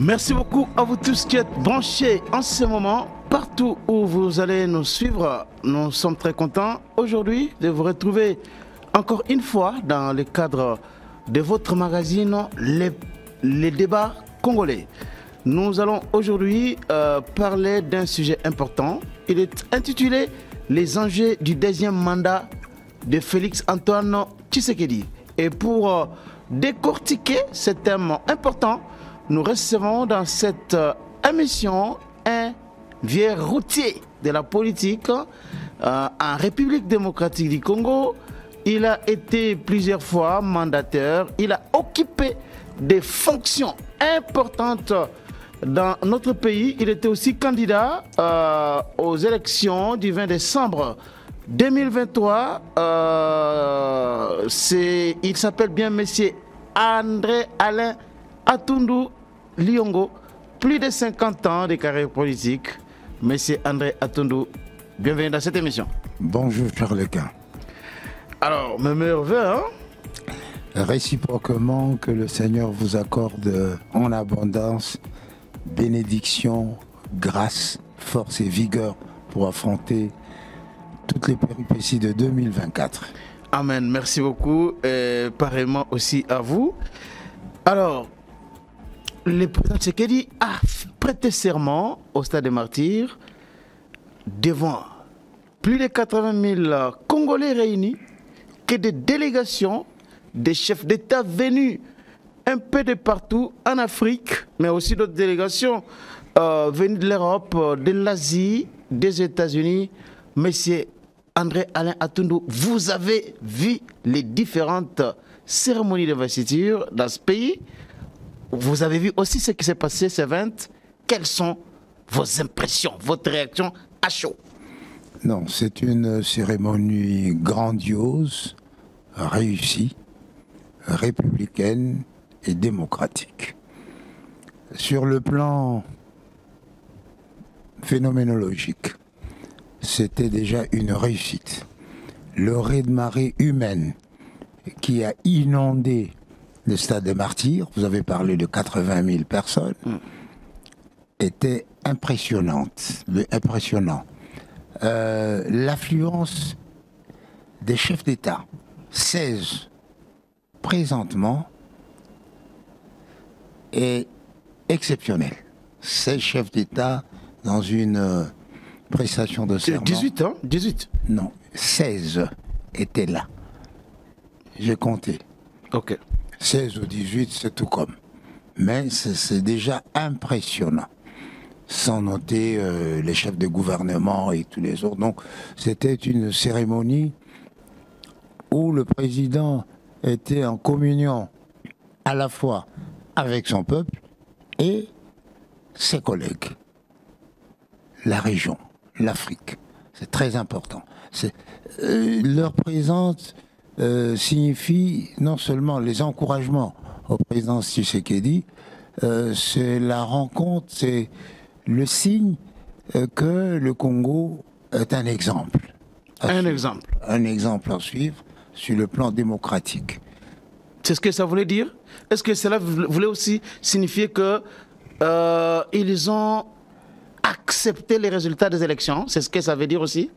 Merci beaucoup à vous tous qui êtes branchés en ce moment, partout où vous allez nous suivre. Nous sommes très contents aujourd'hui de vous retrouver encore une fois dans le cadre de votre magazine Les débats congolais. Nous allons aujourd'hui parler d'un sujet important. Il est intitulé Les enjeux du deuxième mandat de Félix Antoine Tshisekedi. Et pour décortiquer ce thème important, nous recevons dans cette émission un vieux routier de la politique en République démocratique du Congo. Il a été plusieurs fois mandataire. Il a occupé des fonctions importantes dans notre pays. Il était aussi candidat aux élections du 20 décembre 2023. Il s'appelle bien Monsieur André Alain Atundu Liongo, plus de 50 ans de carrière politique. Monsieur André Atundu, bienvenue dans cette émission. Bonjour Charles-Quint. Alors, mes meilleurs vœux, hein? Réciproquement, que le Seigneur vous accorde en abondance bénédiction, grâce, force et vigueur pour affronter toutes les péripéties de 2024. Amen, merci beaucoup et pareillement aussi à vous. Alors, le président Tshisekedi a prêté serment au Stade des Martyrs devant plus de 80 000 Congolais réunis, que des délégations, des chefs d'État venus un peu de partout en Afrique, mais aussi d'autres délégations venues de l'Europe, de l'Asie, des États-Unis. Monsieur André Alain Atundu, vous avez vu les différentes cérémonies d'investiture dans ce pays. Vous avez vu aussi ce qui s'est passé ce 20. Quelles sont vos impressions, votre réaction à chaud? Non, c'est une cérémonie grandiose, réussie, républicaine et démocratique. Sur le plan phénoménologique, c'était déjà une réussite. Le raz-de-marée humaine qui a inondé le Stade des Martyrs, vous avez parlé de 80 000 personnes, était impressionnant. L'affluence des chefs d'État, 16 présentement, est exceptionnelle. 16 chefs d'État dans une prestation de serment. 18, hein? 18. Non, 16 étaient là. J'ai compté. Ok. 16 ou 18, c'est tout comme. Mais c'est déjà impressionnant. Sans noter les chefs de gouvernement et tous les autres. Donc, c'était une cérémonie où le président était en communion à la fois avec son peuple et ses collègues. La région, l'Afrique, c'est très important. Leur présence signifie non seulement les encouragements au président Tshisekedi, c'est la rencontre, c'est le signe que le Congo est un exemple. Un exemple. Un exemple à suivre sur le plan démocratique. C'est ce que ça voulait dire? Est-ce que cela voulait aussi signifier que ils ont accepté les résultats des élections? C'est ce que ça veut dire aussi?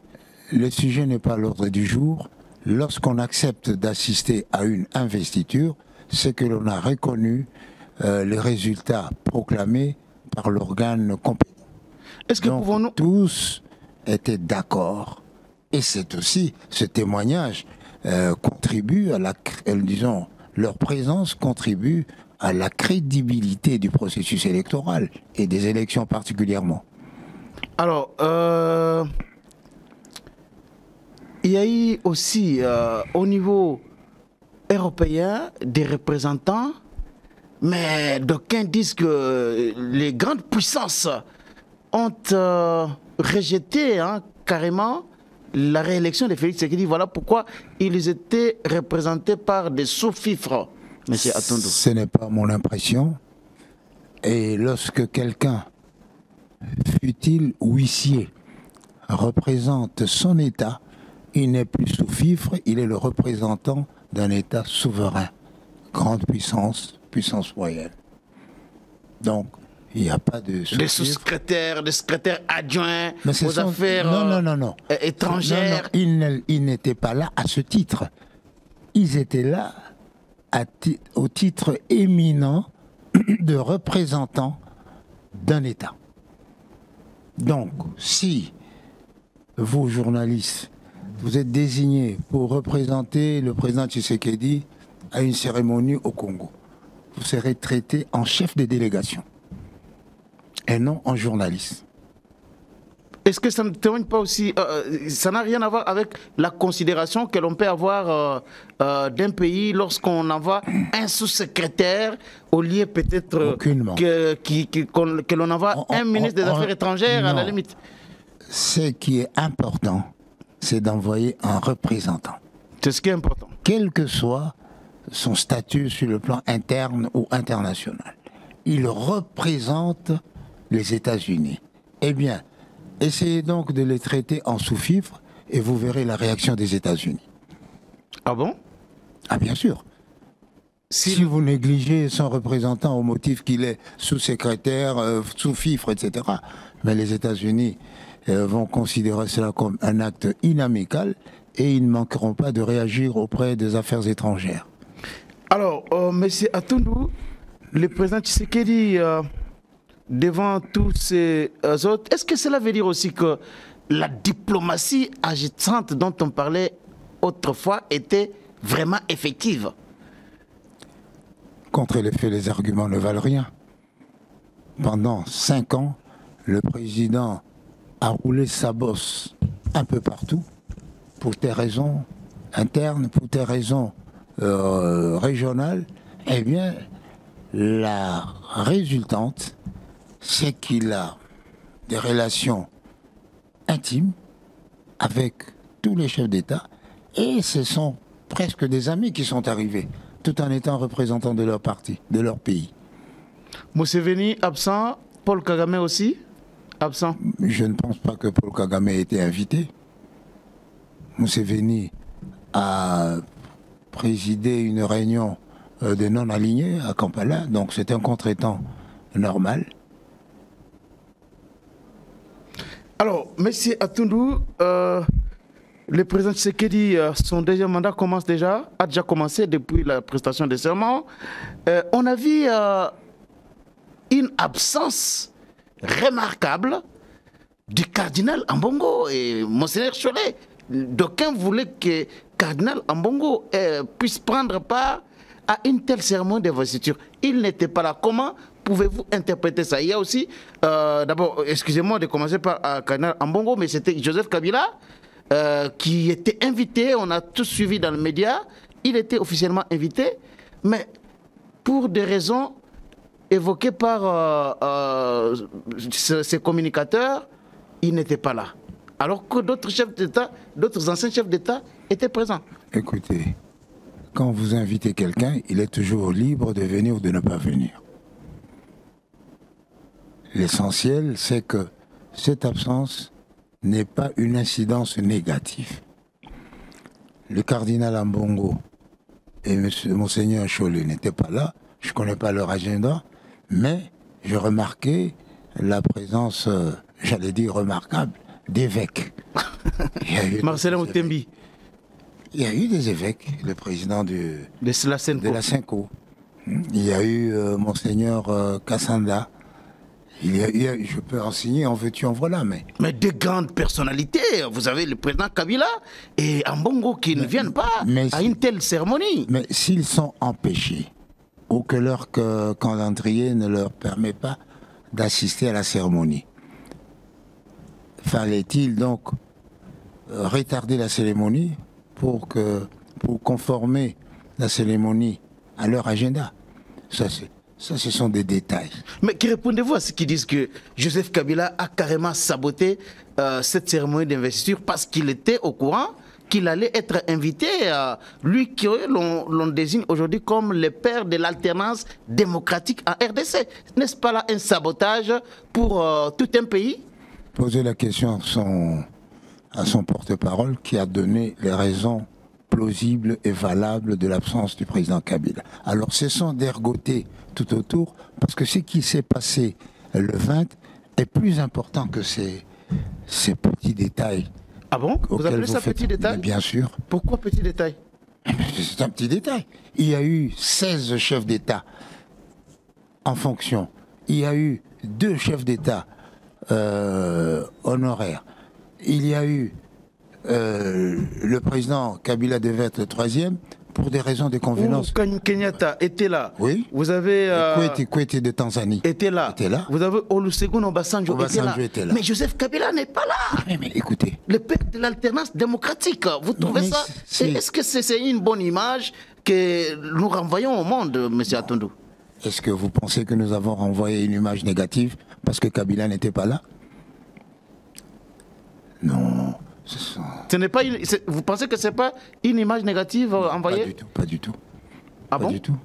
Le sujet n'est pas à l'ordre du jour. Lorsqu'on accepte d'assister à une investiture, c'est que l'on a reconnu les résultats proclamés par l'organe compétent. Est-ce que pouvons-nous... Tous étaient d'accord. Et c'est aussi, ce témoignage contribue à disons, leur présence contribue à la crédibilité du processus électoral et des élections particulièrement. Alors, il y a eu aussi au niveau européen des représentants, mais d'aucuns disent que les grandes puissances ont rejeté carrément la réélection de Félix Tshisekedi. Voilà pourquoi ils étaient représentés par des sous-fifres, M. Atundu. Ce n'est pas mon impression. Et lorsque quelqu'un, fût-il huissier, représente son État, il n'est plus sous-fifre, il est le représentant d'un État souverain, grande puissance, puissance moyenne. Donc, Il n'y a pas de Des sous-fifre. sous-secrétaires, des secrétaires adjoints Mais aux affaires non. étrangères. Non, ils n'étaient pas là à ce titre. Ils étaient là au titre éminent de représentants d'un État. Donc, si vous, journalistes, vous êtes désignés pour représenter le président Tshisekedi à une cérémonie au Congo, vous serez traité en chef de délégation et non en journaliste. Est-ce que ça ne témoigne pas aussi, ça n'a rien à voir avec la considération que l'on peut avoir d'un pays lorsqu'on envoie un sous-secrétaire au lieu peut-être que l'on envoie un ministre des Affaires étrangères à la limite? Ce qui est important, c'est d'envoyer un représentant. C'est ce qui est important. Quel que soit son statut sur le plan interne ou international. Il représente les États-Unis. Eh bien, essayez donc de les traiter en sous-fifre et vous verrez la réaction des États-Unis. Ah bon? Ah bien sûr. Si vous négligez son représentant au motif qu'il est sous-secrétaire, sous-fifre, etc., mais les États-Unis vont considérer cela comme un acte inamical et ils ne manqueront pas de réagir auprès des affaires étrangères. Alors, M. Atundou, le président Tshisekedi, devant tous ces autres, est-ce que cela veut dire aussi que la diplomatie agissante dont on parlait autrefois était vraiment effective? Contre les faits, les arguments ne valent rien. Pendant 5 ans, le président a roulé sa bosse un peu partout, pour des raisons internes, pour des raisons régionales. Eh bien, la résultante, c'est qu'il a des relations intimes avec tous les chefs d'État, et ce sont presque des amis qui sont arrivés, tout en étant représentants de leur parti, de leur pays. Museveni absent, Paul Kagame aussi absent? Je ne pense pas que Paul Kagame ait été invité. Museveni a présidé une réunion de non-alignés à Kampala, donc c'est un contretemps normal. Alors, M. Atundou, le président Tshisekedi, son deuxième mandat a déjà commencé depuis la prestation des serments. On a vu une absence remarquable du cardinal Ambongo et Monseigneur Cholet. D'aucuns voulaient que cardinal Ambongo puisse prendre part à une telle cérémonie d'investiture. Il n'était pas là. Comment pouvez-vous interpréter ça? Il y a aussi, d'abord, excusez-moi de commencer par cardinal Ambongo, mais c'était Joseph Kabila qui était invité. On a tous suivi dans les médias. Il était officiellement invité, mais pour des raisons évoquées par ses communicateurs, il n'était pas là. Alors que d'autres chefs d'État, d'autres anciens chefs d'État étaient présents. Écoutez, quand vous invitez quelqu'un, il est toujours libre de venir ou de ne pas venir. L'essentiel, c'est que cette absence n'est pas une incidence négative. Le cardinal Ambongo et Monseigneur Cholet n'étaient pas là, je ne connais pas leur agenda, mais je remarquais la présence, j'allais dire remarquable, d'évêques. Marcelin Outembi. Il y a eu des évêques, le président de la Cinco. Il y a eu Monseigneur Kassanda. Il y a, je peux en signer, en veux-tu, en voilà, mais de grandes personnalités. Vous avez le président Kabila et Ambongo qui ne viennent pas à une telle cérémonie. Mais s'ils sont empêchés, ou que leur calendrier ne leur permet pas d'assister à la cérémonie, fallait-il donc retarder la cérémonie pour conformer la cérémonie à leur agenda? Ça, ce sont des détails. Mais que répondez-vous à ceux qui disent que Joseph Kabila a carrément saboté cette cérémonie d'investiture parce qu'il était au courant qu'il allait être invité, lui qui l'on désigne aujourd'hui comme le père de l'alternance démocratique en RDC. N'est-ce pas là un sabotage pour tout un pays? Posez la question à son porte-parole qui a donné les raisons plausibles et valables de l'absence du président Kabila. Alors cessons d'ergoter tout autour, parce que ce qui s'est passé le 20 est plus important que ces petits détails. Ah bon? Vous appelez ça petit détail? Bien sûr. Pourquoi petit détail? C'est un petit détail. Il y a eu 16 chefs d'État en fonction. Il y a eu 2 chefs d'État honoraires. Il y a eu le président Kabila devait être le 3e pour des raisons de convenance. Kenyatta était là. Oui. Vous avez Kwete de Tanzanie était là. Vous avez Olusegun Obasanjo était là. Mais Joseph Kabila n'est pas là. Mais écoutez. Le père de l'alternance démocratique. Vous trouvez ça? Est-ce que c'est une bonne image que nous renvoyons au monde, M. Atondou? Est-ce que vous pensez que nous avons renvoyé une image négative parce que Kabila n'était pas là? Non. Ce n'est pas vous pensez que ce n'est pas une image négative envoyée? Pas du tout. Ah pas bon? Du tout.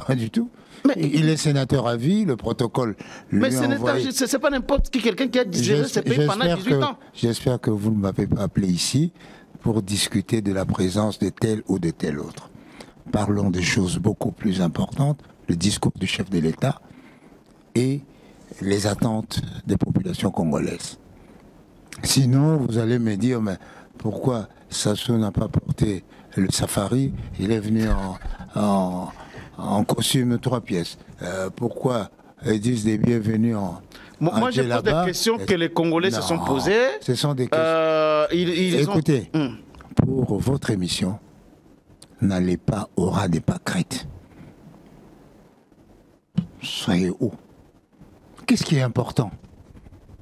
Pas du tout. Mais il est sénateur à vie, le protocole lui mais ce n'est pas n'importe qui, quelqu'un qui a digéré ce pays pendant 18 ans. J'espère que vous ne m'avez pas appelé ici pour discuter de la présence de tel ou de tel autre. Parlons de choses beaucoup plus importantes, le discours du chef de l'État et les attentes des populations congolaises. Sinon, vous allez me dire, mais pourquoi Sassou n'a pas porté le safari? Il est venu en costume 3 pièces. Pourquoi Edith Déby est venu en... Moi, je pose des questions que les Congolais se sont posées. Ce sont des questions... Écoutez, pour votre émission, n'allez pas au ras des pâquerettes. Soyez haut. Qu'est-ce qui est important?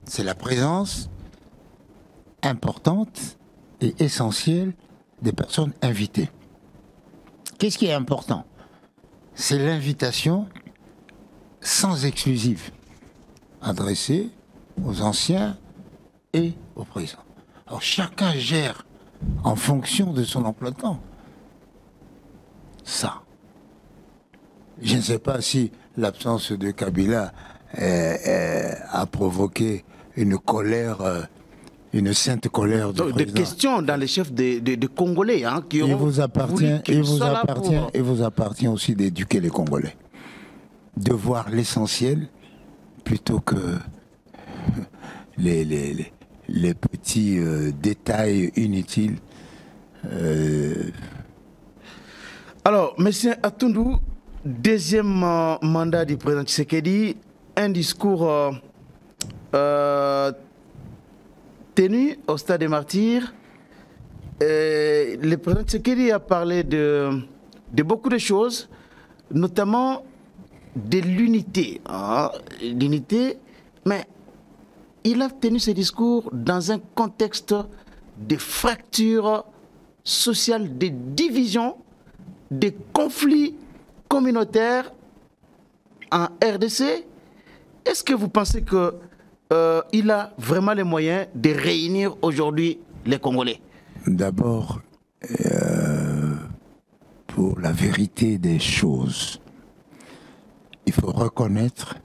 C'est la présence importante et essentielle des personnes invitées. Qu'est-ce qui est important? C'est l'invitation sans exclusive adressée aux anciens et aux présents. Alors chacun gère en fonction de son emploi de temps. Ça. Je ne sais pas si l'absence de Kabila a provoqué une colère, une sainte colère du président. Des questions dans les chefs de Congolais qui il vous appartient aussi d'éduquer les Congolais, de voir l'essentiel plutôt que les petits détails inutiles. Alors, M. Atondou, deuxième mandat du président Tshisekedi, un discours tenu au Stade des Martyrs. Le président Tshisekedi a parlé de beaucoup de choses, notamment de l'unité. L'unité, mais il a tenu ce discours dans un contexte de fractures sociales, de divisions, de conflits communautaires en RDC. Est-ce que vous pensez qu'il a vraiment les moyens de réunir aujourd'hui les Congolais? D'abord, pour la vérité des choses, il faut reconnaître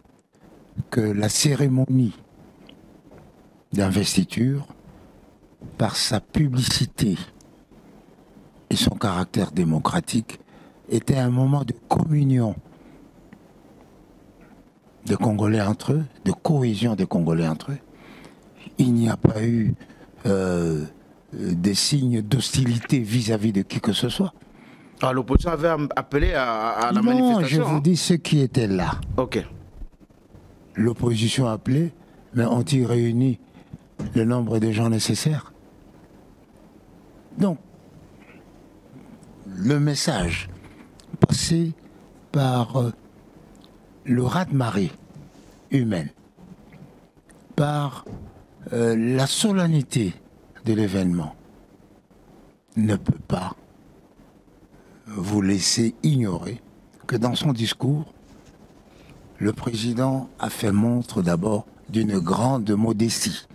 que la cérémonie d'investiture, par sa publicité et son caractère démocratique, était un moment de communion des Congolais entre eux, de cohésion des Congolais entre eux. Il n'y a pas eu des signes d'hostilité vis-à-vis de qui que ce soit. Ah, l'opposition avait appelé à la manifestation. Non, je vous dis ceux qui étaient là. Ok. L'opposition a appelé, mais ont-ils réuni le nombre de gens nécessaires? Donc, le message passé par le raz-de-marée humaine, par la solennité de l'événement, ne peut pas vous laisser ignorer que dans son discours, le président a fait montre d'abord d'une grande modestie.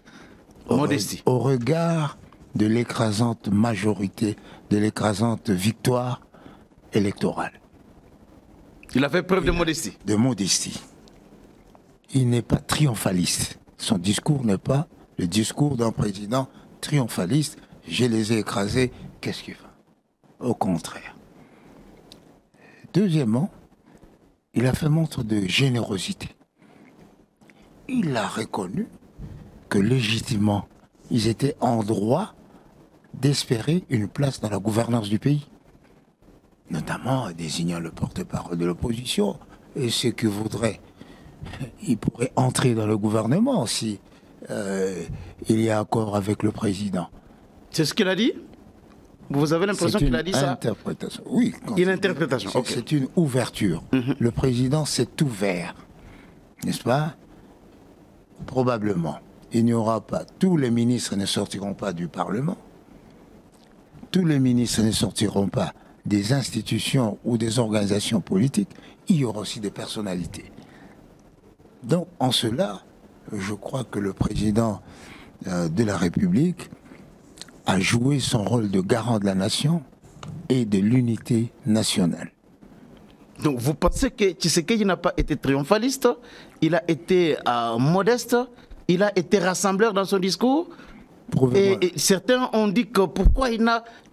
Au regard de l'écrasante majorité, de l'écrasante victoire électorale. Il a fait preuve de modestie. De modestie. Il n'est pas triomphaliste. Son discours n'est pas le discours d'un président triomphaliste. Je les ai écrasés, qu'est-ce qu'il fait? Au contraire. Deuxièmement, il a fait montre de générosité. il a reconnu que légitimement, ils étaient en droit d'espérer une place dans la gouvernance du pays, notamment en désignant le porte-parole de l'opposition et ceux qui voudraient. Ils pourraient entrer dans le gouvernement si il y a accord avec le président. C'est ce qu'il a dit? Vous avez l'impression qu'il a dit ça? Interprétation. Oui. Une interprétation. Okay. C'est une ouverture. Le président s'est ouvert, n'est-ce pas? Probablement. Il n'y aura pas. Tous les ministres ne sortiront pas du Parlement. Tous les ministres ne sortiront pas des institutions ou des organisations politiques. Il y aura aussi des personnalités. Donc, en cela, je crois que le président de la République a joué son rôle de garant de la nation et de l'unité nationale. Donc vous pensez que Tshisekedi n'a pas été triomphaliste, il a été modeste, il a été rassembleur dans son discours et certains ont dit que pourquoi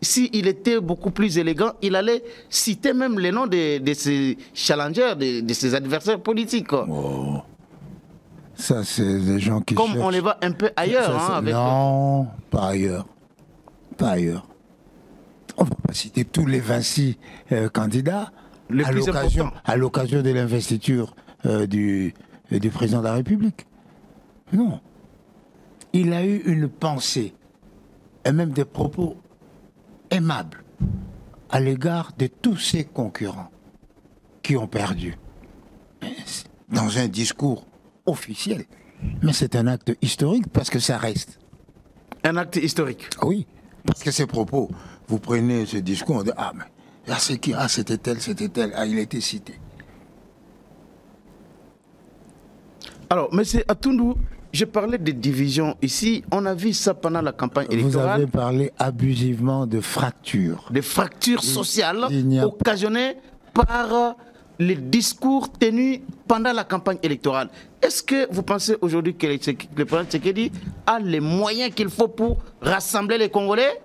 s'il était beaucoup plus élégant, il allait citer même les noms de ses challengers, de ses adversaires politiques. Oh. Ça, c'est des gens qui comme on les voit un peu ailleurs. Ça, non, pas ailleurs. Pas ailleurs. On ne va pas citer tous les 26 candidats à l'occasion de l'investiture du président de la République. Non. Il a eu une pensée et même des propos aimables à l'égard de tous ses concurrents qui ont perdu. Dans un discours officiel. Mais c'est un acte historique parce que ça reste. Un acte historique? Oui. Parce que ces propos, vous prenez ce discours, on dit, ah, mais c'est qui? Ah, c'était tel, ah, il a été cité. Alors, M. Atundou, je parlais de division ici, on a vu ça pendant la campagne électorale. Vous avez parlé abusivement de fractures. De fractures sociales occasionnées par les discours tenus pendant la campagne électorale. Est-ce que vous pensez aujourd'hui que le président Tshisekedi a les moyens qu'il faut pour rassembler les Congolais?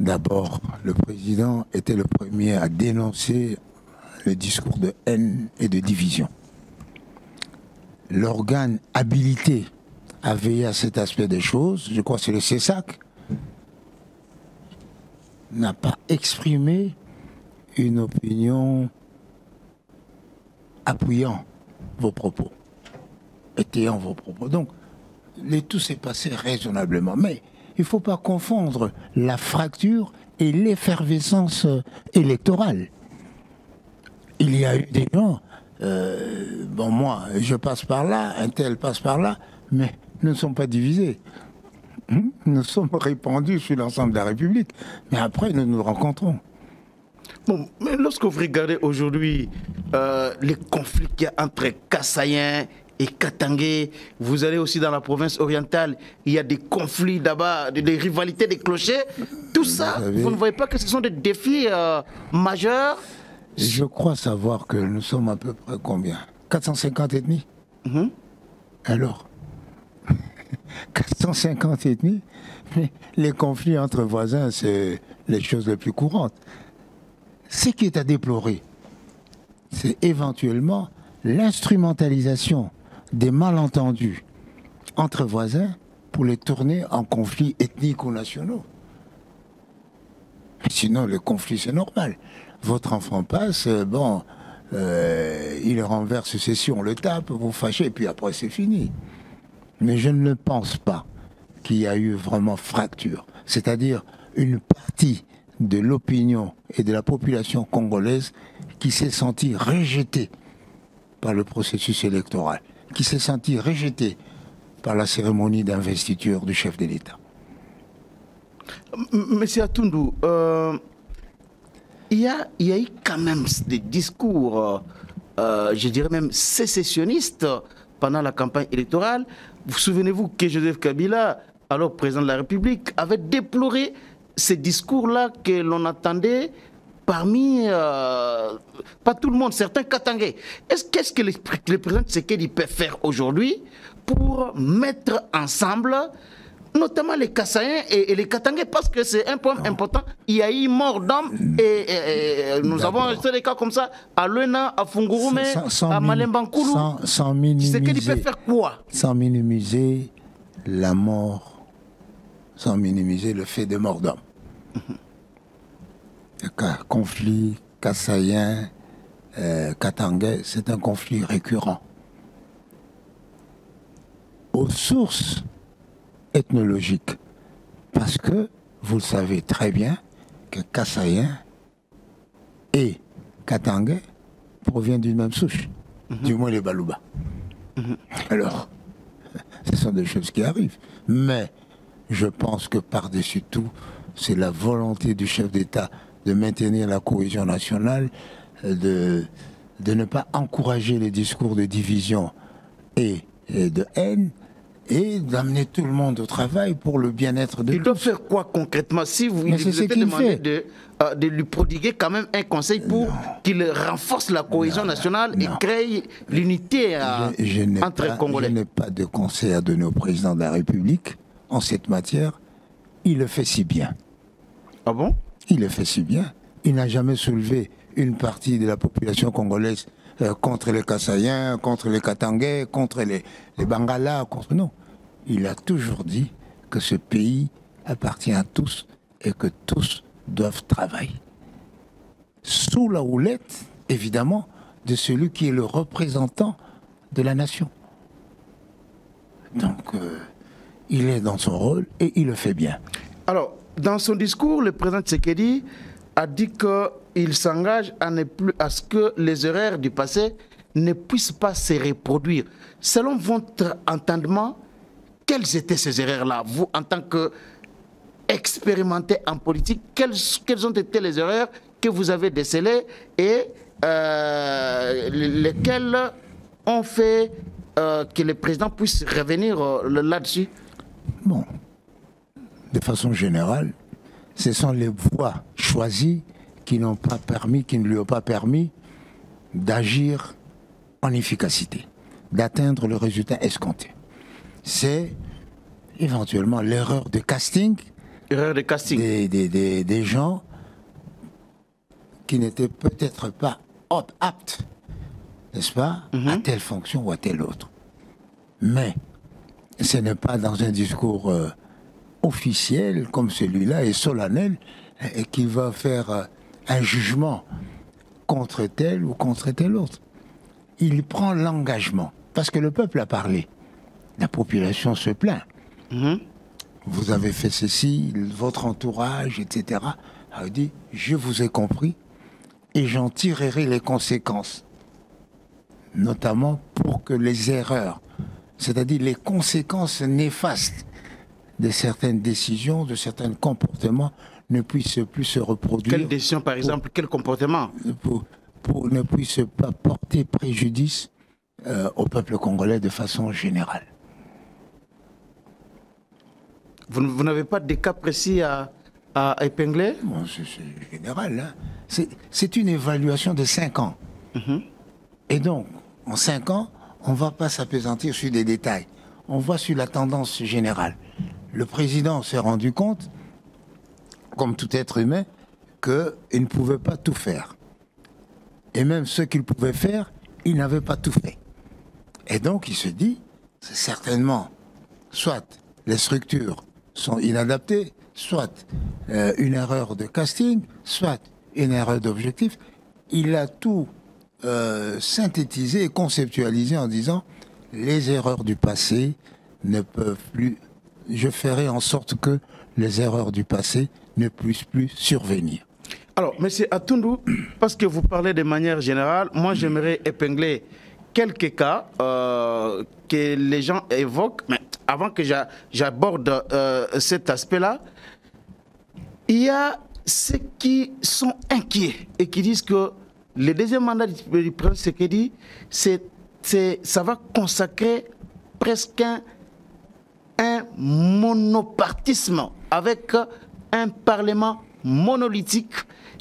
D'abord, le président était le premier à dénoncer le discours de haine et de division. L'organe habilité à veiller à cet aspect des choses, je crois que c'est le CESAC, n'a pas exprimé une opinion appuyant vos propos, étayant vos propos. Donc, tout s'est passé raisonnablement. Mais il ne faut pas confondre la fracture et l'effervescence électorale. Il y a eu des gens, bon moi, je passe par là, un tel passe par là, mais nous ne sommes pas divisés. Nous sommes répandus sur l'ensemble de la République. Mais après, nous nous rencontrons. Bon, mais lorsque vous regardez aujourd'hui les conflits qu'il y a entre Kassaïens et Katangé, vous allez aussi dans la province orientale, il y a des conflits là-bas, des rivalités, des clochers, tout ça, vous ne voyez pas que ce sont des défis majeurs? Je crois savoir que nous sommes à peu près combien? 450 ethnies. Alors 450 ethnies, les conflits entre voisins, c'est les choses les plus courantes. Ce qui est à déplorer, c'est éventuellement l'instrumentalisation des malentendus entre voisins pour les tourner en conflits ethniques ou nationaux. Sinon, le conflit, c'est normal. Votre enfant passe, bon, il renverse ceci, on le tape, vous fâchez, et puis après, c'est fini. Mais je ne pense pas qu'il y a eu vraiment fracture. C'est-à-dire une partie de l'opinion et de la population congolaise qui s'est sentie rejetée par le processus électoral, qui s'est sentie rejetée par la cérémonie d'investiture du chef de l'État. Monsieur Atundou, il y a eu quand même des discours, je dirais même sécessionnistes pendant la campagne électorale. Vous souvenez-vous que Joseph Kabila, alors président de la République, avait déploré ces discours-là que l'on attendait parmi, pas tout le monde, certains Katangais. Qu'est-ce que le président Tshisekedi peut faire aujourd'hui pour mettre ensemble notamment les Kassaïens et les Katangais, parce que c'est un point important. Il y a eu mort d'homme et nous avons enregistré des cas comme ça à Lena, à Fungurume, à Malembankoulou. Sans minimiser. C'est qu'il peut faire quoi? Sans minimiser la mort, sans minimiser le fait de mort d'homme. Le conflit Kassaïen, Katangais, c'est un conflit récurrent. Aux sources ethnologiques, parce que vous le savez très bien que Kassaïen et Katangais proviennent d'une même souche, du moins les Balouba. Alors, ce sont des choses qui arrivent. Mais je pense que par-dessus tout, c'est la volonté du chef d'État de maintenir la cohésion nationale, de ne pas encourager les discours de division et de haine, et d'amener tout le monde au travail pour le bien-être de tous. Il doit faire quoi concrètement si vous lui avez demandé de lui prodiguer quand même un conseil pour qu'il renforce la cohésion nationale et crée l'unité entre les Congolais? Je n'ai pas de conseil à donner au président de la République en cette matière. Il le fait si bien. Ah bon? Il le fait si bien. Il n'a jamais soulevé une partie de la population congolaise contre les Kassaïens, contre les Katangais, contre les Bangalas, contre nous. Il a toujours dit que ce pays appartient à tous et que tous doivent travailler. Sous la houlette, évidemment, de celui qui est le représentant de la nation. Donc, il est dans son rôle et il le fait bien. Alors, dans son discours, le président Tshisekedi a dit qu'il s'engage à ce que les erreurs du passé ne puissent pas se reproduire. Selon votre entendement, quelles étaient ces erreurs-là? Vous, en tant qu'expérimenté en politique, quelles ont été les erreurs que vous avez décelées et lesquelles ont fait que le président puisse revenir là-dessus? Bon, de façon générale, ce sont les voies choisies qui ne lui ont pas permis d'agir en efficacité, d'atteindre le résultat escompté. C'est éventuellement l'erreur de casting, des gens qui n'étaient peut-être pas aptes, n'est-ce pas, à telle fonction ou à telle autre. Mais ce n'est pas dans un discours officiel comme celui-là et solennel et qu'il va faire un jugement contre tel ou contre tel autre. Il prend l'engagement parce que le peuple a parlé. La population se plaint. Vous avez fait ceci, votre entourage, etc. a dit, je vous ai compris et j'en tirerai les conséquences. Notamment pour que les erreurs, c'est-à-dire les conséquences néfastes de certaines décisions, de certains comportements, ne puissent plus se reproduire. Quelle décision, par exemple, quel comportement? Pour ne puisse pas porter préjudice au peuple congolais de façon générale. Vous n'avez pas de cas précis à épingler? Bon, c'est général. Hein. C'est une évaluation de 5 ans. Et donc, en 5 ans, on ne va pas s'appesantir sur des détails. On voit sur la tendance générale. Le président s'est rendu compte, comme tout être humain, qu'il ne pouvait pas tout faire. Et même ce qu'il pouvait faire, il n'avait pas tout fait. Et donc, il se dit, c'est certainement, soit les structures sont inadaptées, soit une erreur de casting, soit une erreur d'objectif. Il a tout synthétisé et conceptualisé en disant, les erreurs du passé ne peuvent plus... Je ferai en sorte que les erreurs du passé ne puissent plus survenir. Alors, M. Atundu, parce que vous parlez de manière générale, moi j'aimerais épingler quelques cas que les gens évoquent, mais avant que j'aborde cet aspect-là, il y a ceux qui sont inquiets et qui disent que le deuxième mandat du président Tshisekedi, ça va consacrer presque un monopartisme avec un parlement monolithique.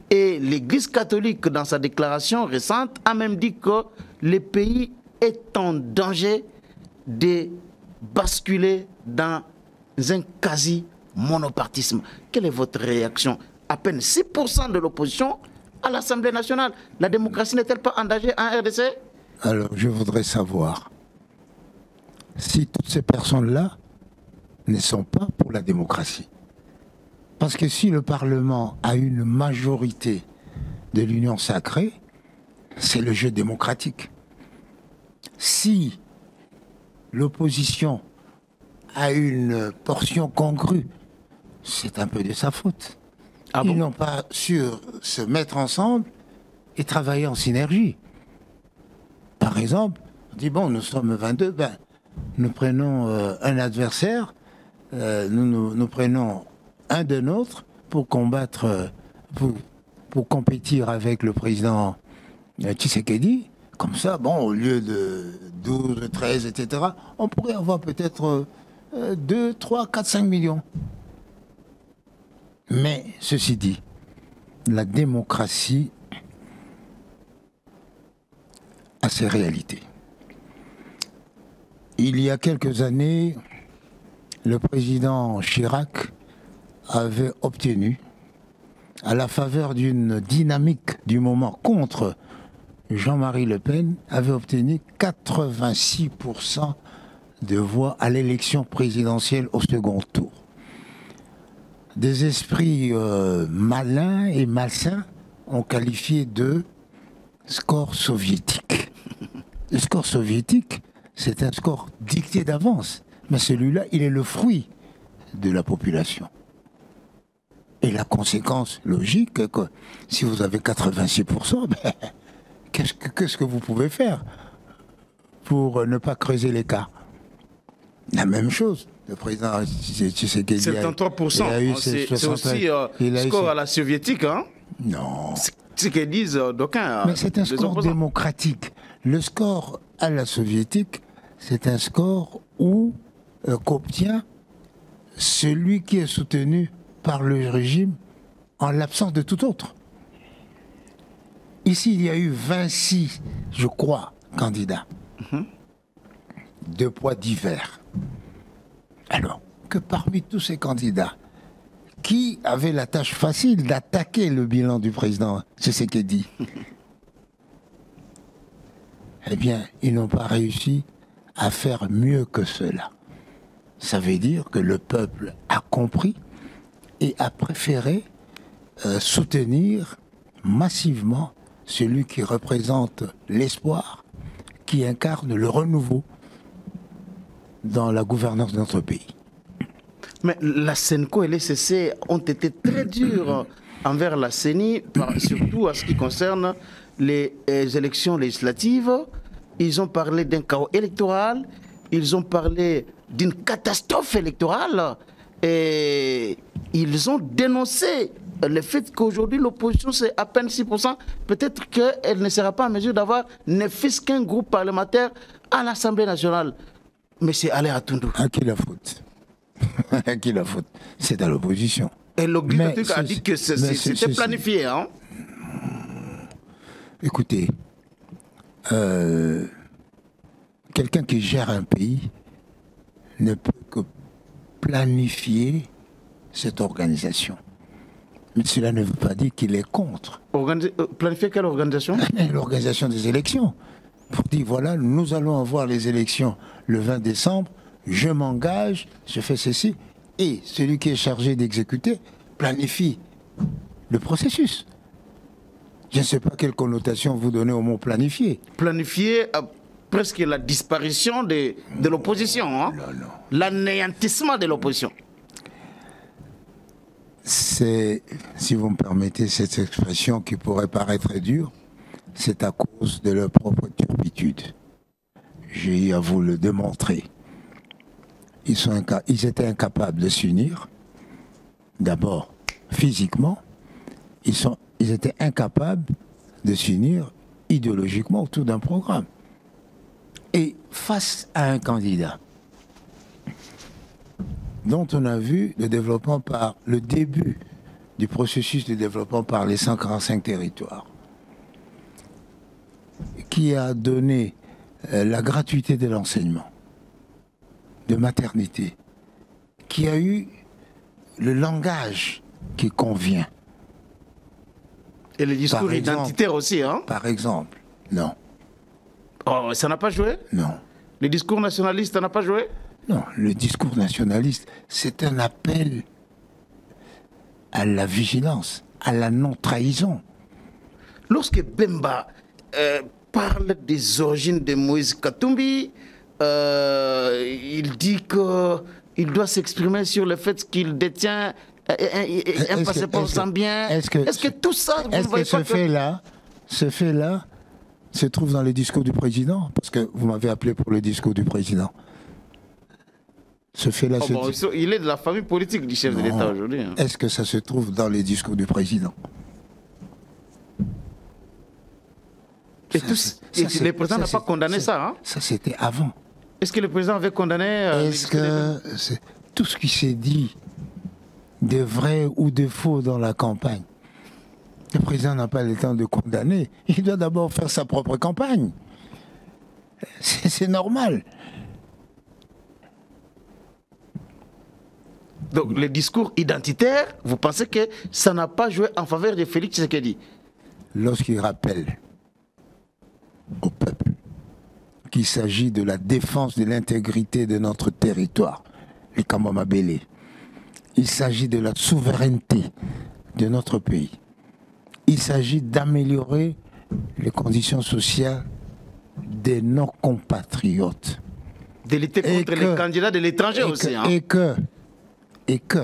Et l'Église catholique, dans sa déclaration récente, a même dit que le pays est en danger de basculer dans un quasi-monopartisme. Quelle est votre réaction? À peine 6% de l'opposition à l'Assemblée nationale. La démocratie n'est-elle pas en danger en RDC? Alors, je voudrais savoir si toutes ces personnes-là ne sont pas pour la démocratie. Parce que si le Parlement a une majorité de l'union sacrée, c'est le jeu démocratique. Si l'opposition a une portion congrue, c'est un peu de sa faute. Ah Ils bon? n'ont pas su se mettre ensemble et travailler en synergie. Par exemple, on dit, bon, nous sommes 22, ben, nous prenons un adversaire, nous prenons un de nôtres pour combattre, pour compétir avec le président Tshisekedi. Comme ça, bon, au lieu de 12, 13, etc., on pourrait avoir peut-être 2, 3, 4, 5 millions. Mais, ceci dit, la démocratie a ses réalités. Il y a quelques années, le président Chirac avait obtenu, à la faveur d'une dynamique du moment contre Jean-Marie Le Pen, avait obtenu 86% de voix à l'élection présidentielle au second tour. Des esprits malins et malsains ont qualifié de score soviétique. Le score soviétique, c'est un score dicté d'avance, mais celui-là, il est le fruit de la population. Et la conséquence logique est que si vous avez 86%, ben, qu'est-ce que vous pouvez faire pour ne pas creuser l'écart? La même chose. Le président Tshisekedi 73%, c'est aussi score à la soviétique, hein? Non. C'est ce que disent d'aucuns. Mais c'est un score démocratique. Le score à la soviétique, c'est un score qu'obtient celui qui est soutenu par le régime en l'absence de tout autre. Ici, il y a eu 26, je crois, candidats. Deux poids divers. Alors, que parmi tous ces candidats, qui avait la tâche facile d'attaquer le bilan du président Tshisekedi? Eh bien, ils n'ont pas réussi à faire mieux que cela. Ça veut dire que le peuple a compris et a préféré soutenir massivement celui qui représente l'espoir, qui incarne le renouveau dans la gouvernance de notre pays. Mais la SENCO et les CC ont été très durs envers la CENI, surtout en ce qui concerne les élections législatives. Ils ont parlé d'un chaos électoral, ils ont parlé d'une catastrophe électorale et ils ont dénoncé le fait qu'aujourd'hui l'opposition c'est à peine 6%. Peut-être qu'elle ne sera pas en mesure d'avoir ne fût-ce qu'un groupe parlementaire à l'Assemblée nationale. Mais c'est aller à Tundu. À qui la faute? À qui la faute? C'est à l'opposition. Et l'Ogli a dit que c'était planifié. Hein? Écoutez, quelqu'un qui gère un pays ne peut que planifier cette organisation. Mais cela ne veut pas dire qu'il est contre. Planifier quelle organisation? L'organisation des élections. Pour dire, voilà, nous allons avoir les élections le 20 décembre, je m'engage, je fais ceci, et celui qui est chargé d'exécuter planifie le processus. Je ne sais pas quelle connotation vous donnez au mot planifier. Planifier presque la disparition de l'opposition, hein? L'anéantissement de l'opposition. C'est, si vous me permettez cette expression qui pourrait paraître dure, c'est à cause de leur propre turpitude. J'ai eu à vous le démontrer. Ils étaient incapables de s'unir. D'abord, physiquement, ils étaient incapables de s'unir idéologiquement autour d'un programme. Et face à un candidat dont on a vu le développement par le début du processus de développement par les 145 territoires, qui a donné la gratuité de l'enseignement, de maternité, qui a eu le langage qui convient. Et le discours identitaire aussi, hein? Par exemple, non. Oh, ça n'a pas joué? Non. Le discours nationaliste, ça n'a pas joué? Non, le discours nationaliste, c'est un appel à la vigilance, à la non-trahison. Lorsque Bemba parle des origines de Moïse Katumbi, il dit qu'il doit s'exprimer sur le fait qu'il détient un passeport zambien. Est-ce que tout ça, vous est-ce ne voyez que pas ce fait-là se trouve dans le discours du président? Parce que vous m'avez appelé pour le discours du président. Ce fait-là, il est de la famille politique du chef de l'État aujourd'hui. Hein. Est-ce que ça se trouve dans les discours du président? Et le président n'a pas condamné ça, hein? Ça, c'était avant. Est-ce que le président avait condamné est-ce que tout ce qui s'est dit de vrai ou de faux dans la campagne, le président n'a pas le temps de condamner. Il doit d'abord faire sa propre campagne. C'est normal. Donc, le discours identitaire, vous pensez que ça n'a pas joué en faveur de Félix Tshisekedi? Lorsqu'il rappelle au peuple qu'il s'agit de la défense de l'intégrité de notre territoire, les Kamamabélé, il s'agit de la souveraineté de notre pays, il s'agit d'améliorer les conditions sociales de nos compatriotes. De lutter contre les candidats de l'étranger aussi. Hein. Et que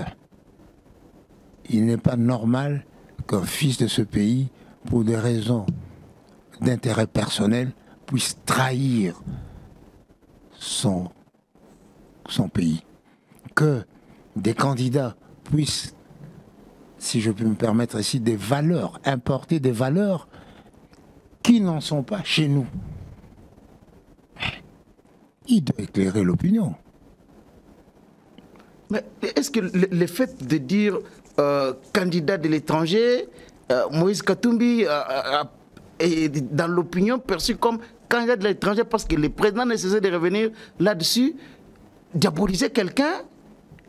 il n'est pas normal qu'un fils de ce pays, pour des raisons d'intérêt personnel, puisse trahir son pays. Que des candidats puissent, si je peux me permettre ici, importer des valeurs qui n'en sont pas chez nous. Il doit éclairer l'opinion. Mais est-ce que le fait de dire candidat de l'étranger, Moïse Katumbi est dans l'opinion perçu comme candidat de l'étranger parce que le président ne cessait de revenir là-dessus, diaboliser quelqu'un?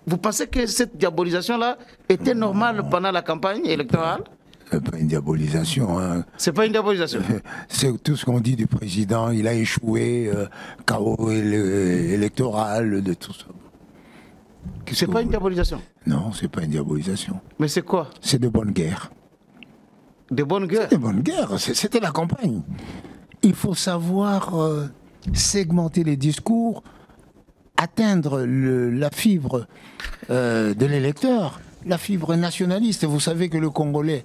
Vous pensez que cette diabolisation-là était normale pendant la campagne électorale? C'est pas une diabolisation. Hein. C'est pas une diabolisation. C'est tout ce qu'on dit du président. Il a échoué, chaos électoral, de tout ça. C'est pas une diabolisation? Non, c'est pas une diabolisation. Mais c'est quoi? C'est de bonnes guerres. De bonnes guerres? C'est de bonnes guerres. C'était la campagne. Il faut savoir segmenter les discours, atteindre la fibre de l'électeur, la fibre nationaliste. Vous savez que le Congolais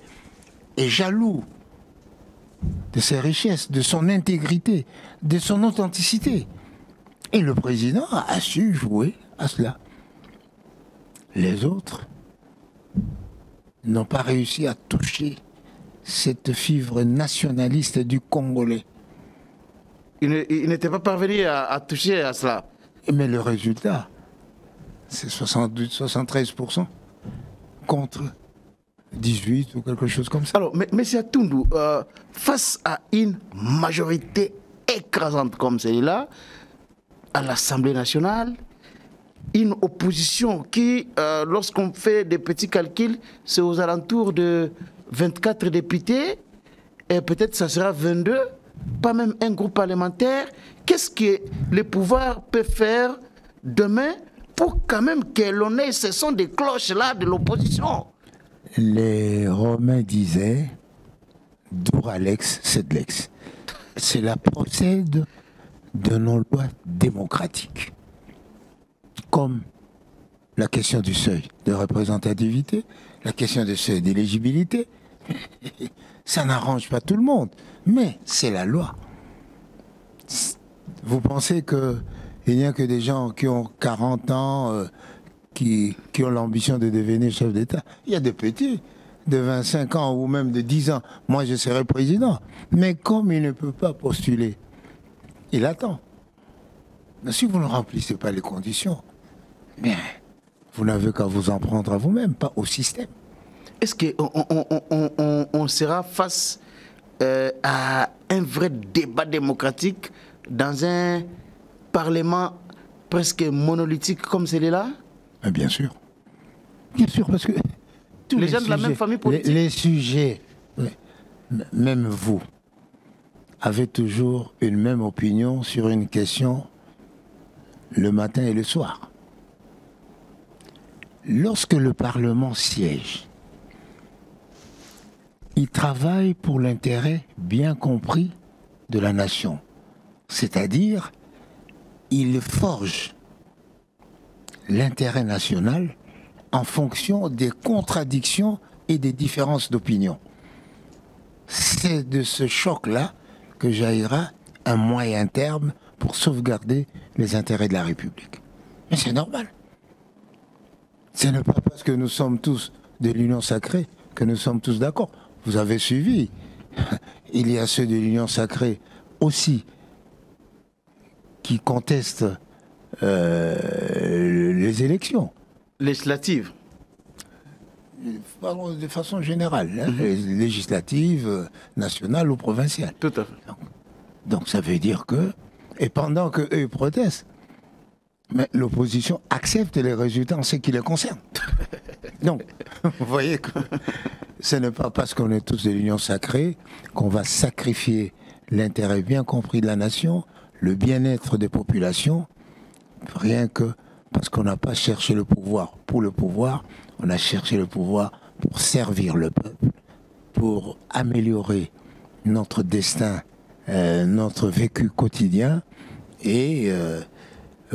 est jaloux de ses richesses, de son intégrité, de son authenticité. Et le président a su jouer à cela. Les autres n'ont pas réussi à toucher cette fibre nationaliste du Congolais. Il n'était pas parvenu à toucher à cela. Mais le résultat, c'est 72-73% contre 18 ou quelque chose comme ça. Alors, M. Atundu, face à une majorité écrasante comme celle-là, à l'Assemblée nationale, une opposition qui, lorsqu'on fait des petits calculs, c'est aux alentours de 24 députés, et peut-être ça sera 22, pas même un groupe parlementaire. Qu'est-ce que le pouvoir peut faire demain pour quand même que l'on ait ce son des cloches-là de l'opposition? Les Romains disaient « Duralex, sed lex ». Cela procède de nos lois démocratiques, comme la question du seuil de représentativité, la question du seuil d'éligibilité. Ça n'arrange pas tout le monde, mais c'est la loi. Vous pensez qu'il n'y a que des gens qui ont 40 ans, qui ont l'ambition de devenir chef d'État? Il y a des petits de 25 ans ou même de 10 ans. Moi, je serai président. Mais comme il ne peut pas postuler, il attend. Mais si vous ne remplissez pas les conditions, bien, vous n'avez qu'à vous en prendre à vous-même, pas au système. Est-ce qu'on sera face à un vrai débat démocratique dans un parlement presque monolithique comme celui-là? Bien sûr. Bien sûr, parce que tous les gens de la même famille politique. Les sujets, même vous, avez toujours une même opinion sur une question le matin et le soir. Lorsque le Parlement siège, il travaille pour l'intérêt bien compris de la nation. C'est-à-dire, il forge l'intérêt national en fonction des contradictions et des différences d'opinion. C'est de ce choc-là que jaillira un moyen terme pour sauvegarder les intérêts de la République. Mais c'est normal. Ce n'est pas parce que nous sommes tous de l'Union sacrée que nous sommes tous d'accord. Vous avez suivi. Il y a ceux de l'Union sacrée aussi qui contestent les élections. Législatives. Parlons de façon générale, législatives, nationales ou provinciales. Tout à fait. Donc ça veut dire que, et pendant qu'eux protestent, mais l'opposition accepte les résultats en ce qui les concerne. Donc, vous voyez que ce n'est pas parce qu'on est tous de l'Union sacrée qu'on va sacrifier l'intérêt bien compris de la nation, le bien-être des populations, rien que parce qu'on n'a pas cherché le pouvoir pour le pouvoir, on a cherché le pouvoir pour servir le peuple, pour améliorer notre destin, notre vécu quotidien et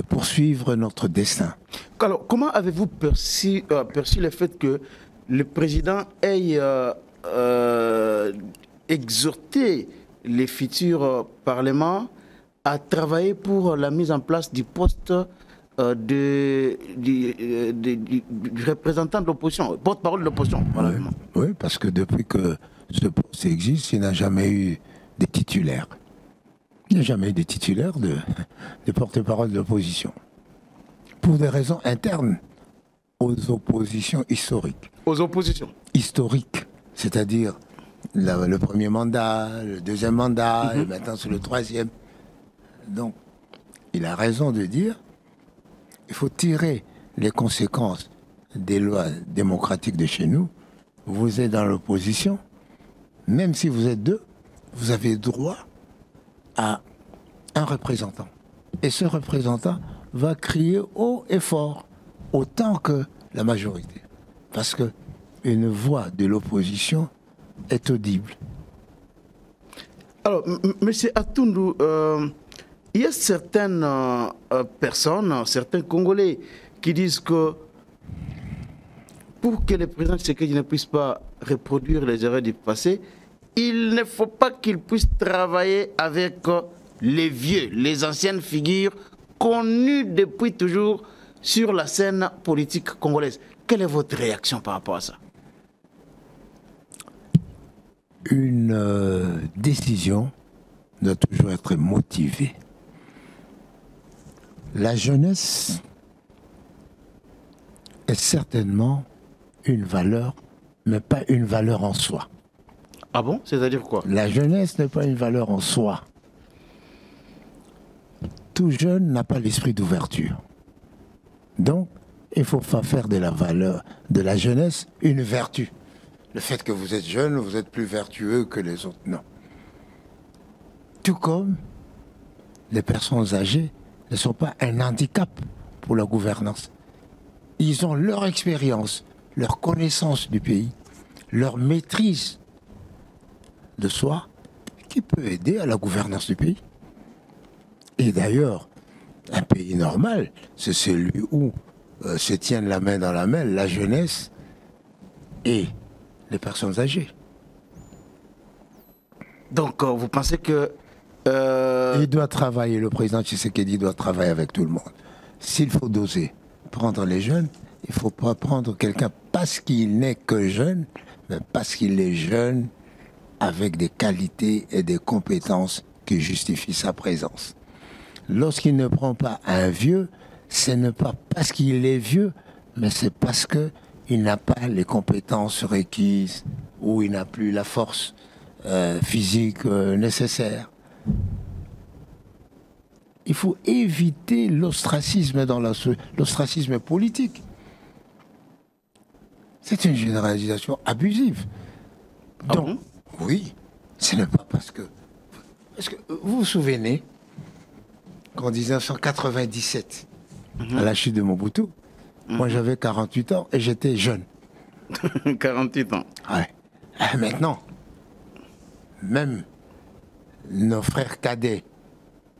poursuivre notre destin. Alors, comment avez-vous perçu le fait que le président ait exhorté les futurs parlements à travailler pour la mise en place du poste du représentant de l'opposition, porte-parole de l'opposition? Oui, parce que depuis que ce poste existe, il n'a jamais eu de titulaire. Il n'y a jamais eu de titulaire de porte-parole de l'opposition. Pour des raisons internes aux oppositions historiques. Aux oppositions historiques, c'est-à-dire le premier mandat, le deuxième mandat, et maintenant c'est le troisième. Donc, il a raison de dire il faut tirer les conséquences des lois démocratiques de chez nous. Vous êtes dans l'opposition, même si vous êtes deux, vous avez droit à un représentant. Et ce représentant va crier haut et fort, autant que la majorité. Parce que une voix de l'opposition est audible. Alors, M. Atoundou, il y a certaines personnes, certains Congolais qui disent que pour que le président Tshisekedi ne puisse pas reproduire les erreurs du passé, il ne faut pas qu'il puisse travailler avec les vieux, les anciennes figures connues depuis toujours sur la scène politique congolaise. Quelle est votre réaction par rapport à ça? Une décision doit toujours être motivée. La jeunesse est certainement une valeur, mais pas une valeur en soi. Ah bon? C'est-à-dire quoi? La jeunesse n'est pas une valeur en soi. Tout jeune n'a pas l'esprit d'ouverture. Donc, il ne faut pas faire de la valeur de la jeunesse une vertu. Le fait que vous êtes jeune, vous êtes plus vertueux que les autres. Non. Tout comme les personnes âgées ne sont pas un handicap pour la gouvernance. Ils ont leur expérience, leur connaissance du pays, leur maîtrise de soi qui peut aider à la gouvernance du pays. Et d'ailleurs, un pays normal, c'est celui où se tiennent la main dans la main la jeunesse et les personnes âgées. Donc, vous pensez que... Il doit travailler, le président Tshisekedi doit travailler avec tout le monde. S'il faut doser prendre les jeunes, il ne faut pas prendre quelqu'un parce qu'il n'est que jeune, mais parce qu'il est jeune avec des qualités et des compétences qui justifient sa présence. Lorsqu'il ne prend pas un vieux, ce n'est pas parce qu'il est vieux, mais c'est parce qu'il n'a pas les compétences requises ou il n'a plus la force physique nécessaire. Il faut éviter l'ostracisme l'ostracisme politique. C'est une généralisation abusive. Ah Donc, bon? oui, ce n'est pas parce que... Parce que vous vous souvenez qu'en 1997, à la chute de Mobutu, moi j'avais 48 ans et j'étais jeune. 48 ans. Ouais. Maintenant, même nos frères cadets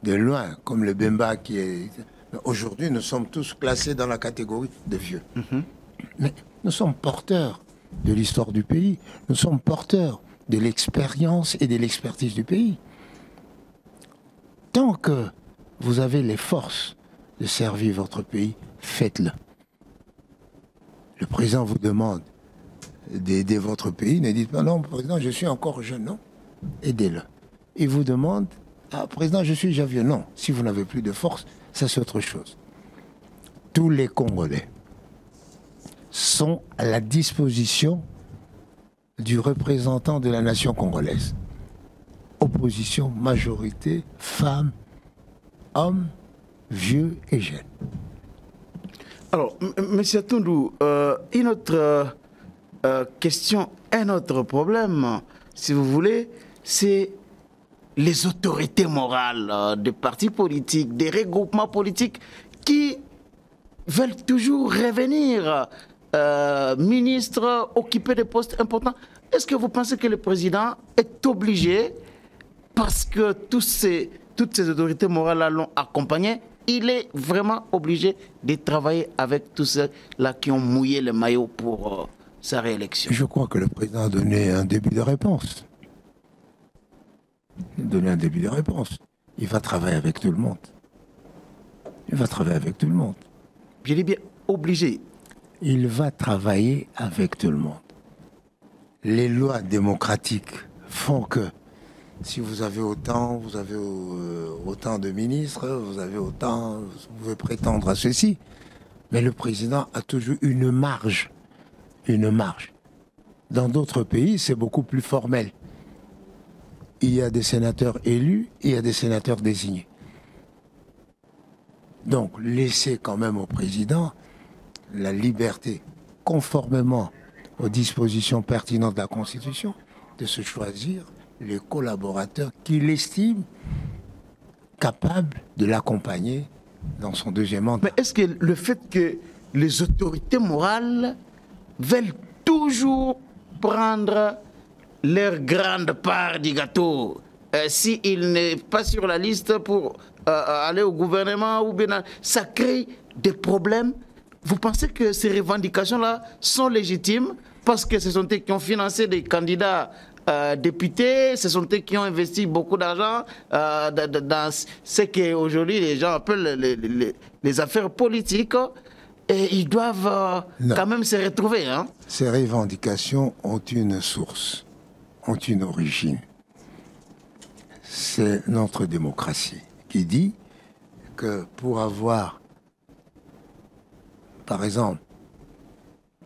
de loin, comme le Bemba qui est... Aujourd'hui, nous sommes tous classés dans la catégorie de vieux. Mais nous sommes porteurs de l'histoire du pays. Nous sommes porteurs de l'expérience et de l'expertise du pays. Tant que vous avez les forces de servir votre pays, faites-le. Le président vous demande d'aider votre pays, ne dites pas non, président, je suis encore jeune, non. Aidez-le. Il vous demande, ah, président, je suis déjà vieux. Non, si vous n'avez plus de force, ça c'est autre chose. Tous les Congolais sont à la disposition du représentant de la nation congolaise. Opposition, majorité, femmes, hommes, vieux et jeunes. Alors, M. Atundou, une autre question, un autre problème, si vous voulez, c'est les autorités morales des partis politiques, des regroupements politiques qui veulent toujours revenir ministres, occuper des postes importants. Est-ce que vous pensez que le président est obligé, parce que toutes ces autorités morales l'ont accompagné, il est vraiment obligé de travailler avec tous ceux-là qui ont mouillé le maillot pour sa réélection? Je crois que le président a donné un début de réponse. Il a donné un début de réponse. Il va travailler avec tout le monde. Il va travailler avec tout le monde. Je dis bien obligé. Il va travailler avec tout le monde. Les lois démocratiques font que si vous avez autant, vous avez autant de ministres, vous avez autant, vous pouvez prétendre à ceci. Mais le président a toujours une marge. Une marge. Dans d'autres pays, c'est beaucoup plus formel. Il y a des sénateurs élus, il y a des sénateurs désignés. Donc, laissez quand même au président la liberté, conformément aux dispositions pertinentes de la Constitution, de se choisir les collaborateurs qu'il estime capables de l'accompagner dans son deuxième mandat. Mais est-ce que le fait que les autorités morales veulent toujours prendre leur grande part du gâteau, s'il n'est pas sur la liste pour aller au gouvernement, ou bien ça crée des problèmes? Vous pensez que ces revendications-là sont légitimes parce que ce sont eux qui ont financé des candidats députés, ce sont eux qui ont investi beaucoup d'argent dans ce qu'aujourd'hui les gens appellent les affaires politiques, et ils doivent quand même se retrouver, hein? Ces revendications ont une source, ont une origine. C'est notre démocratie qui dit que pour avoir, par exemple,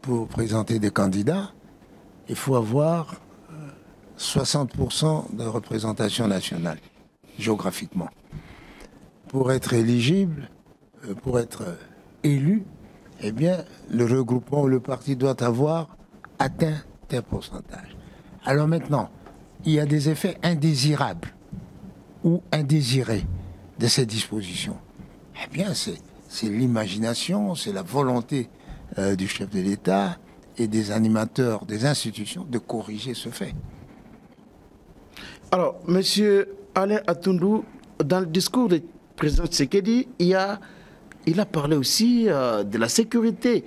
pour présenter des candidats, il faut avoir 60% de représentation nationale, géographiquement. Pour être éligible, pour être élu, eh bien, le regroupement ou le parti doit avoir atteint tel pourcentage. Alors maintenant, il y a des effets indésirables ou indésirés de ces dispositions. Eh bien, c'est l'imagination, c'est la volonté du chef de l'État et des animateurs des institutions de corriger ce fait. Alors, M. Alain Atundou, dans le discours du président Tshisekedi, il a parlé aussi de la sécurité.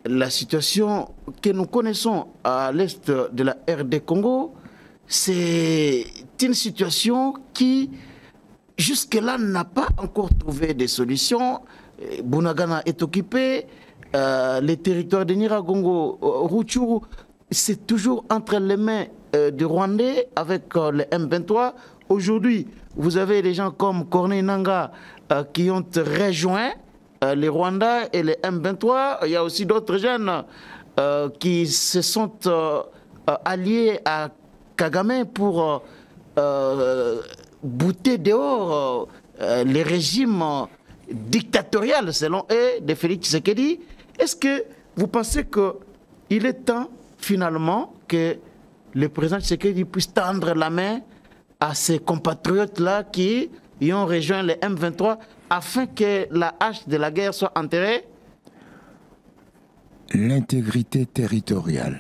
La situation que nous connaissons à l'est de la RD Congo, c'est une situation qui, jusque-là, n'a pas encore trouvé de solutions. Bunagana est occupé, les territoires de Nyiragongo, Rutshuru, c'est toujours entre les mains du Rwandais avec le M23. Aujourd'hui, vous avez des gens comme Corneille Nangaa qui ont rejoint les Rwandais et les M23. Il y a aussi d'autres jeunes qui se sont alliés à Kagame pour bouter dehors les régimes dictatoriaux, selon eux, de Félix Tshisekedi. Est-ce que vous pensez que il est temps finalement que le président Tshisekedi puisse tendre la main à ces compatriotes-là qui y ont rejoint les M23 afin que la hache de la guerre soit enterrée? L'intégrité territoriale,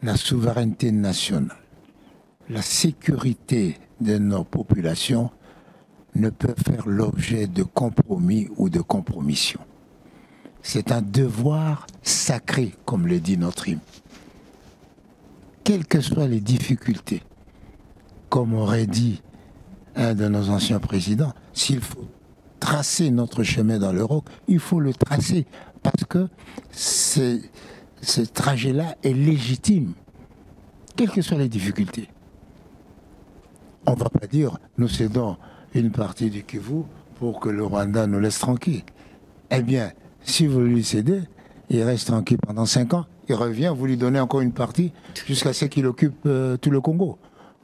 la souveraineté nationale, la sécurité de nos populations ne peuvent faire l'objet de compromis ou de compromission. C'est un devoir sacré, comme le dit notre hymne. Quelles que soient les difficultés, comme aurait dit un de nos anciens présidents, s'il faut tracer notre chemin dans l'Europe, il faut le tracer, parce que ce trajet-là est légitime, quelles que soient les difficultés. On ne va pas dire, nous cédons une partie du Kivu pour que le Rwanda nous laisse tranquille. Eh bien, si vous lui cédez, il reste tranquille pendant 5 ans, il revient, vous lui donnez encore une partie jusqu'à ce qu'il occupe tout le Congo.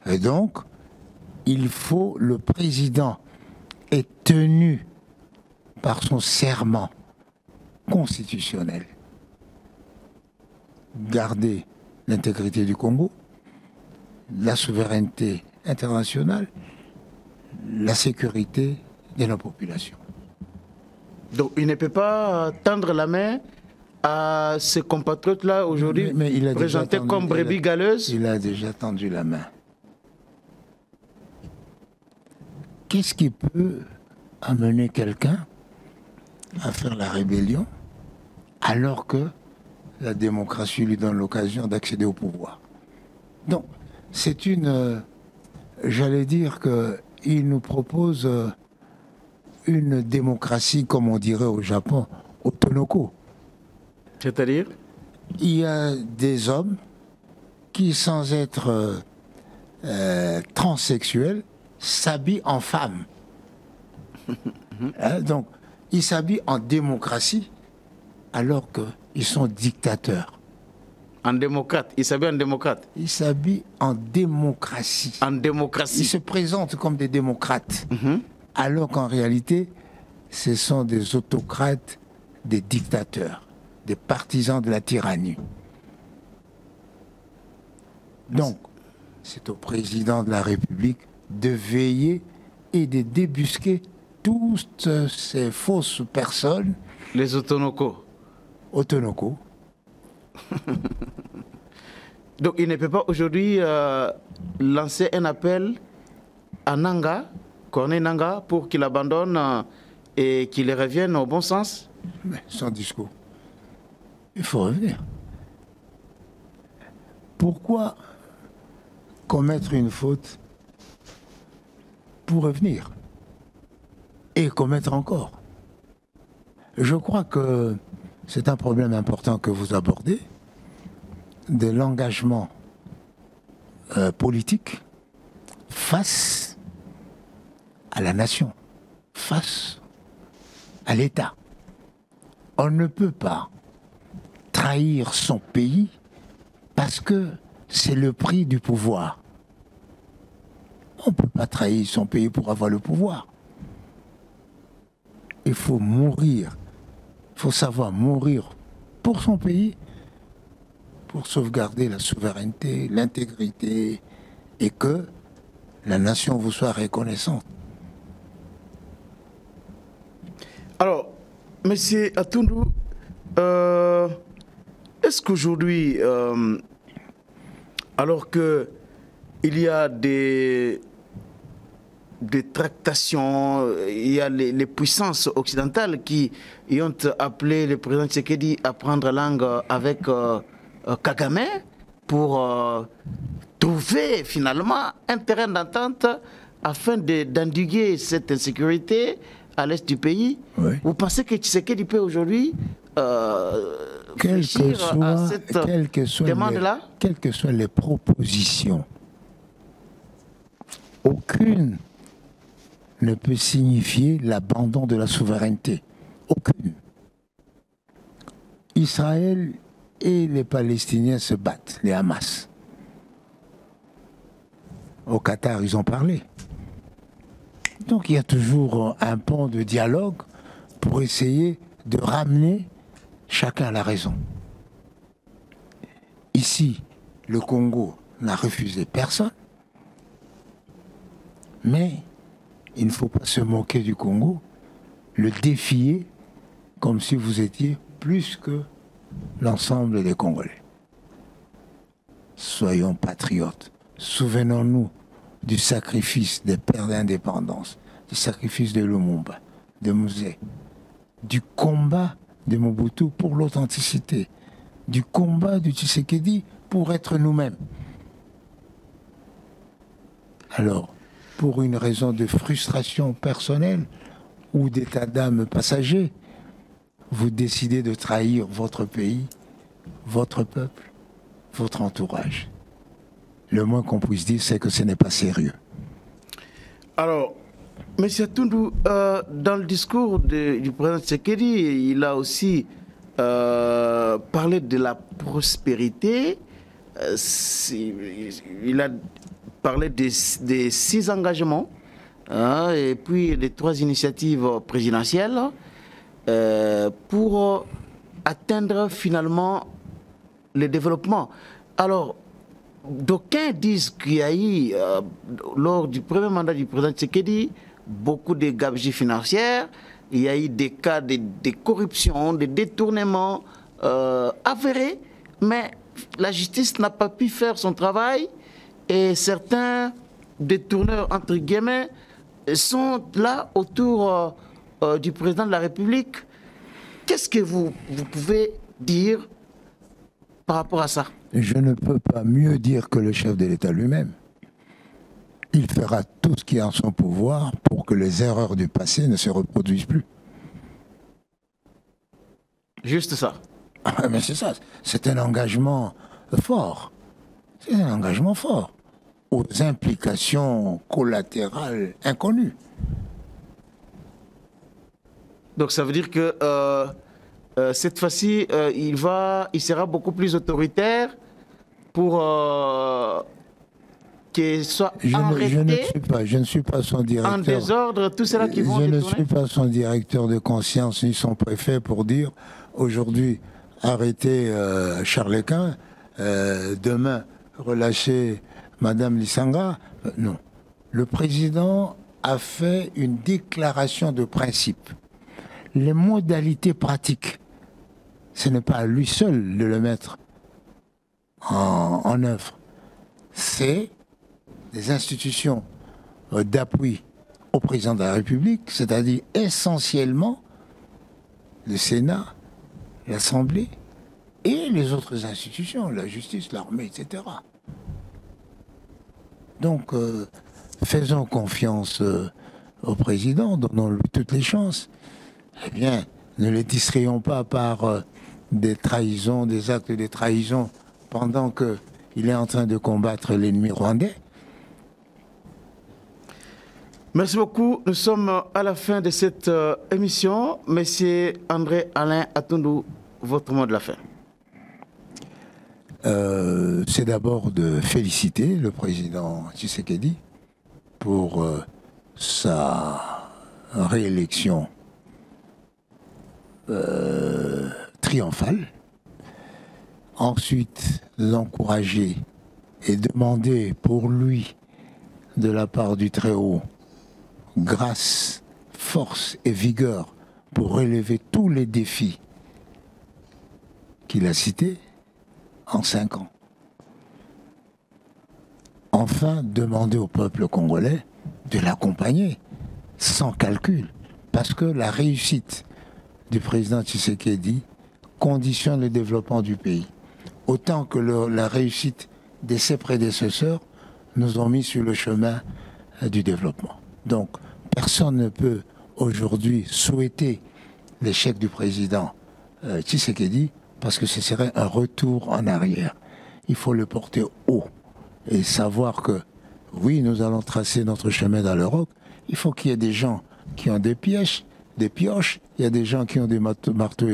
Et donc, il faut, le président est tenu par son serment constitutionnel, garder l'intégrité du Congo, la souveraineté internationale, la sécurité de nos populations. Donc il ne peut pas tendre la main à ces compatriotes-là aujourd'hui, présentés comme brebis galeuses? Il a déjà tendu la main. Qu'est-ce qui peut amener quelqu'un à faire la rébellion alors que la démocratie lui donne l'occasion d'accéder au pouvoir? Donc, c'est une... j'allais dire qu'il nous propose une démocratie, comme on dirait au Japon, otonoko. C'est-à-dire? Il y a des hommes qui, sans être transsexuels, s'habillent en femmes. Donc, ils s'habillent en démocratie alors qu'ils sont dictateurs. En démocrate, ils s'habillent en démocrate. Ils s'habillent en démocratie. En démocratie. Ils se présentent comme des démocrates. Alors qu'en réalité, ce sont des autocrates, des dictateurs, des partisans de la tyrannie. Donc, c'est au président de la République de veiller et de débusquer toutes ces fausses personnes. Les Otonoko. Otonoko. Donc il ne peut pas aujourd'hui lancer un appel à Nanga, Corneille Nanga, pour qu'il abandonne et qu'il revienne au bon sens? Mais son discours, il faut revenir. Pourquoi commettre une faute pour revenir et commettre encore? Je crois que c'est un problème important que vous abordez, de l'engagement politique face à la nation, face à l'État. On ne peut pas trahir son pays parce que c'est le prix du pouvoir. On ne peut pas trahir son pays pour avoir le pouvoir. Il faut mourir. Il faut savoir mourir pour son pays, pour sauvegarder la souveraineté, l'intégrité, et que la nation vous soit reconnaissante. Alors, monsieur Atundu, est-ce qu'aujourd'hui, alors qu'il y a des tractations, il y a les puissances occidentales qui ont appelé le président Tshisekedi à prendre langue avec Kagame pour trouver finalement un terrain d'entente afin d'endiguer cette insécurité à l'est du pays. Oui. Vous pensez que Tshisekedi peut aujourd'hui réfléchir à cette demande-là? Quelles que soient les propositions, aucune ne peut signifier l'abandon de la souveraineté. Aucune. Israël et les Palestiniens se battent, les Hamas. Au Qatar, ils ont parlé. Donc il y a toujours un pont de dialogue pour essayer de ramener chacun à la raison. Ici, le Congo n'a refusé personne. Mais il ne faut pas se moquer du Congo, le défier comme si vous étiez plus que l'ensemble des Congolais. Soyons patriotes. Souvenons-nous du sacrifice des pères d'indépendance, du sacrifice de Lumumba, de Mouzé, du combat de Mobutu pour l'authenticité, du combat de Tshisekedi pour être nous-mêmes. Alors, pour une raison de frustration personnelle ou d'état d'âme passager, vous décidez de trahir votre pays, votre peuple, votre entourage. Le moins qu'on puisse dire, c'est que ce n'est pas sérieux. Alors, M. Tundu, dans le discours du président Tshisekedi, il a aussi parlé de la prospérité. Il a parlé des 6 engagements et puis les 3 initiatives présidentielles pour atteindre finalement le développement. Alors, d'aucuns disent qu'il y a eu, lors du premier mandat du président Tshisekedi, beaucoup de gabegies financières, il y a eu des cas de corruption, de détournements avérés, mais la justice n'a pas pu faire son travail et certains détourneurs, entre guillemets, sont là autour du président de la République. Qu'est-ce que vous pouvez dire par rapport à ça? Je ne peux pas mieux dire que le chef de l'État lui-même. Il fera tout ce qui est en son pouvoir pour que les erreurs du passé ne se reproduisent plus. Juste ça. Ah, mais c'est ça, c'est un engagement fort. C'est un engagement fort aux implications collatérales inconnues. Donc ça veut dire que cette fois-ci, il sera beaucoup plus autoritaire pour qu'il soit arrêté. Je ne suis pas son directeur. En désordre, tout cela qui vont détourner. Je ne suis pas son directeur de conscience ni son préfet pour dire aujourd'hui arrêter Charles Quint, demain relâcher Madame Lissanga. Non. Le président a fait une déclaration de principe. Les modalités pratiques, ce n'est pas à lui seul de le mettre en œuvre. C'est des institutions d'appui au président de la République, c'est-à-dire essentiellement le Sénat, l'Assemblée et les autres institutions, la justice, l'armée, etc. Donc, faisons confiance au président, donnons-lui toutes les chances. Eh bien, ne les distrayons pas par des trahisons, des actes de trahison pendant qu'il est en train de combattre l'ennemi rwandais. Merci beaucoup. Nous sommes à la fin de cette émission. Monsieur André Alain Atundu, votre mot de la fin. C'est d'abord de féliciter le président Tshisekedi pour sa réélection triomphale. Ensuite, l'encourager et demander pour lui, de la part du Très-Haut, grâce, force et vigueur pour relever tous les défis qu'il a cités en 5 ans. Enfin, demander au peuple congolais de l'accompagner sans calcul, parce que la réussite du président Tshisekedi conditionne le développement du pays, autant que la réussite de ses prédécesseurs nous ont mis sur le chemin du développement. Donc, personne ne peut aujourd'hui souhaiter l'échec du président Tshisekedi parce que ce serait un retour en arrière. Il faut le porter haut et savoir que, oui, nous allons tracer notre chemin dans l'Europe. Il faut qu'il y ait des gens qui ont des pioches, il y a des gens qui ont des marteaux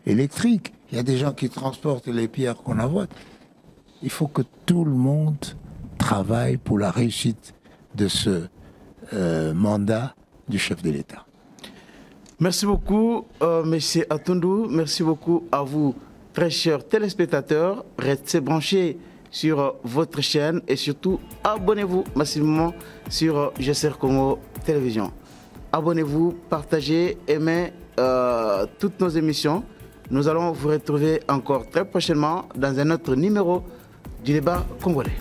électriques, il y a des gens qui transportent les pierres qu'on envoie. Il faut que tout le monde travaille pour la réussite de ce mandat du chef de l'État. Merci beaucoup, M. Atundu. Merci beaucoup à vous, très chers téléspectateurs, restez branchés sur votre chaîne et surtout abonnez-vous massivement sur GCR Congo Télévision. Abonnez-vous, partagez, aimez toutes nos émissions. Nous allons vous retrouver encore très prochainement dans un autre numéro du débat congolais.